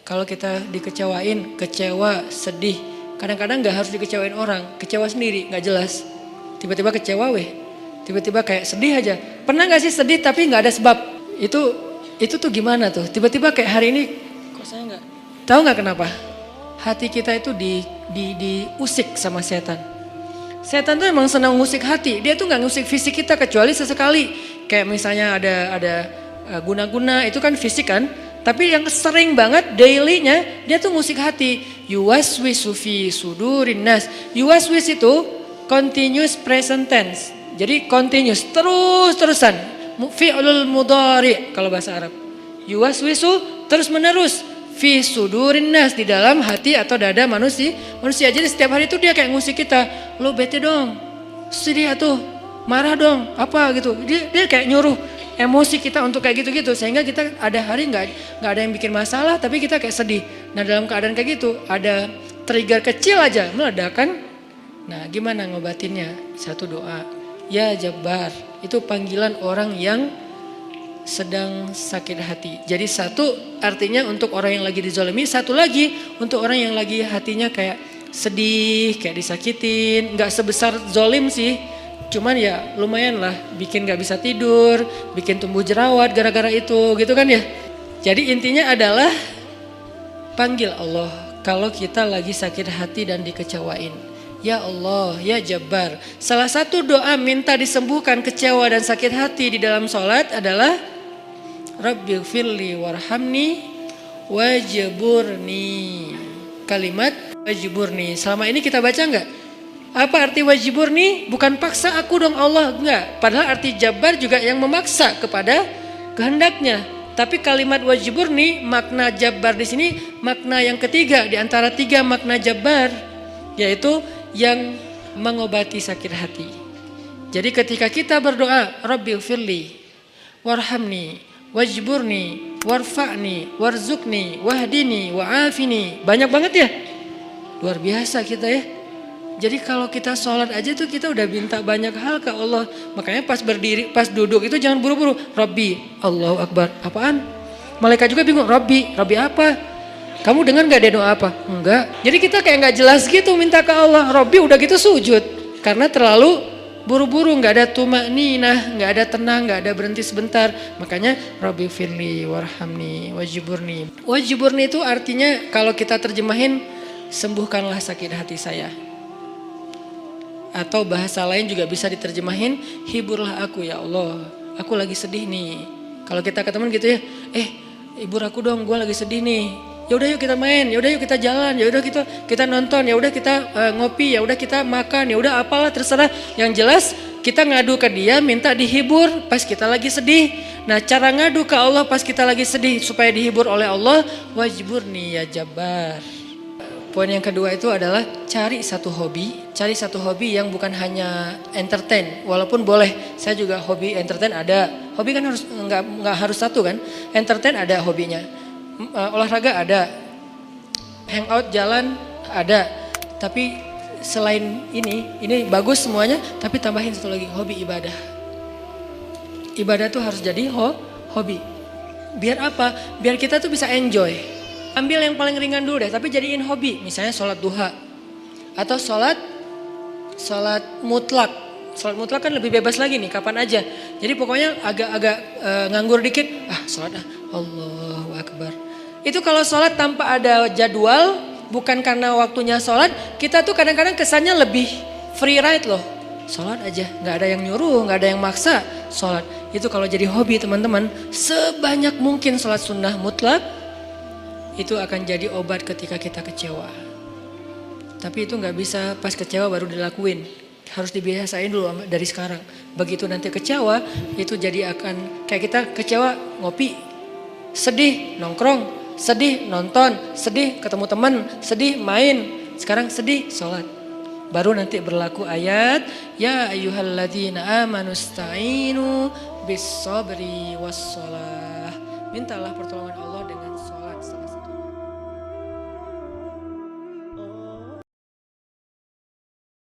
Kalau kita dikecewain, kecewa, sedih. Kadang-kadang gak harus dikecewain orang, kecewa sendiri, gak jelas. Tiba-tiba kecewa tiba-tiba kayak sedih aja. Pernah gak sih sedih tapi gak ada sebab? Itu tuh gimana tuh? Tiba-tiba kayak hari ini, kok saya gak? Tahu gak kenapa? Hati kita itu diusik sama setan. Setan tuh emang senang ngusik hati. Dia tuh gak ngusik fisik kita kecuali sesekali. Kayak misalnya ada guna-guna, itu kan fisik kan. Tapi yang sering banget dailynya dia tuh ngusik hati. Yuwaswisu fi sudurin nas. Yuwaswis itu continuous present tense. Jadi continuous, terus-terusan. Fi'lul mudhari kalau bahasa Arab. Yuwaswisu terus menerus. Fi sudurin nas, di dalam hati atau dada manusia. Jadi setiap hari itu dia kayak ngusik kita. Lo bete dong, sedih atuh, marah dong, apa gitu. Dia kayak nyuruh emosi kita untuk kayak gitu-gitu, sehingga kita ada hari nggak ada yang bikin masalah tapi kita kayak sedih. Nah dalam keadaan kayak gitu ada trigger kecil aja meledakan. Nah gimana ngobatinnya? Satu doa, ya Jabbar, itu panggilan orang yang sedang sakit hati. Jadi satu artinya untuk orang yang lagi dizalimi, satu lagi untuk orang yang lagi hatinya kayak sedih, kayak disakitin. Nggak sebesar zolim sih. Cuman ya lumayan lah, bikin gak bisa tidur, bikin tumbuh jerawat gara-gara itu gitu kan ya. Jadi intinya adalah panggil Allah kalau kita lagi sakit hati dan dikecewain. Ya Allah, ya Jabbar. Salah satu doa minta disembuhkan kecewa dan sakit hati di dalam sholat adalah Rabbighfirli warhamni wajburni. Kalimat wajburni. Selama ini kita baca enggak? Apa arti wajibur nih? Bukan paksa aku dong Allah, enggak. Padahal arti Jabbar juga yang memaksa kepada kehendaknya. Tapi kalimat wajibur nih, makna Jabbar di sini makna yang ketiga di antara tiga makna Jabbar, yaitu yang mengobati sakit hati. Jadi ketika kita berdoa, Rabbighfirli warhamni wajburni warfa'ni warzukni wahdini wa'afini. Banyak banget ya. Luar biasa kita ya. Jadi kalau kita sholat aja tuh kita udah minta banyak hal ke Allah. Makanya pas berdiri, pas duduk itu jangan buru-buru. Rabbi, Allahu Akbar. Apaan? Malaikat juga bingung. Rabbi apa? Kamu dengar gak dia doa apa? Enggak. Jadi kita kayak gak jelas gitu minta ke Allah. Rabbi udah gitu sujud. Karena terlalu buru-buru, gak ada tumakninah, gak ada tenang, gak ada berhenti sebentar. Makanya Rabbi firli warhamni wajiburni. Wajiburni itu artinya kalau kita terjemahin, sembuhkanlah sakit hati saya. Atau bahasa lain juga bisa diterjemahin, hiburlah aku ya Allah, aku lagi sedih nih. Kalau kita ke teman gitu ya, hibur aku dong, gue lagi sedih nih. Ya udah yuk kita main, ya udah yuk kita jalan, ya udah kita nonton, ya udah kita ngopi, ya udah kita makan, ya udah apalah terserah. Yang jelas kita ngadu ke dia, minta dihibur pas kita lagi sedih. Nah cara ngadu ke Allah pas kita lagi sedih supaya dihibur oleh Allah, wajburni ya Jabbar. Poin yang kedua itu adalah cari satu hobi yang bukan hanya entertain. Walaupun boleh, saya juga hobi entertain ada. Hobi kan harus nggak harus satu kan. Entertain ada hobinya, olahraga ada, hangout jalan ada. Tapi selain ini bagus semuanya. Tapi tambahin satu lagi, hobi ibadah. Ibadah tuh harus jadi hobi. Biar apa? Biar kita tuh bisa enjoy. Ambil yang paling ringan dulu deh, tapi jadiin hobi. Misalnya sholat duha. Atau sholat mutlak. Sholat mutlak kan lebih bebas lagi nih, kapan aja. Jadi pokoknya agak nganggur dikit. Sholat Allahu Akbar. Itu kalau sholat tanpa ada jadwal, bukan karena waktunya sholat. Kita tuh kadang-kadang kesannya lebih free ride loh. Sholat aja, gak ada yang nyuruh, gak ada yang maksa. Sholat, itu kalau jadi hobi teman-teman. Sebanyak mungkin sholat sunnah mutlak. Itu akan jadi obat ketika kita kecewa. Tapi itu gak bisa pas kecewa baru dilakuin. Harus dibiasain dulu dari sekarang. Begitu nanti kecewa, itu jadi akan kayak kita kecewa ngopi. Sedih nongkrong, sedih nonton, sedih ketemu teman, sedih main. Sekarang sedih sholat. Baru nanti berlaku ayat, ya ayyuhalladzina amanusta'inu bis sabri was shalah. Mintalah pertolongan Allah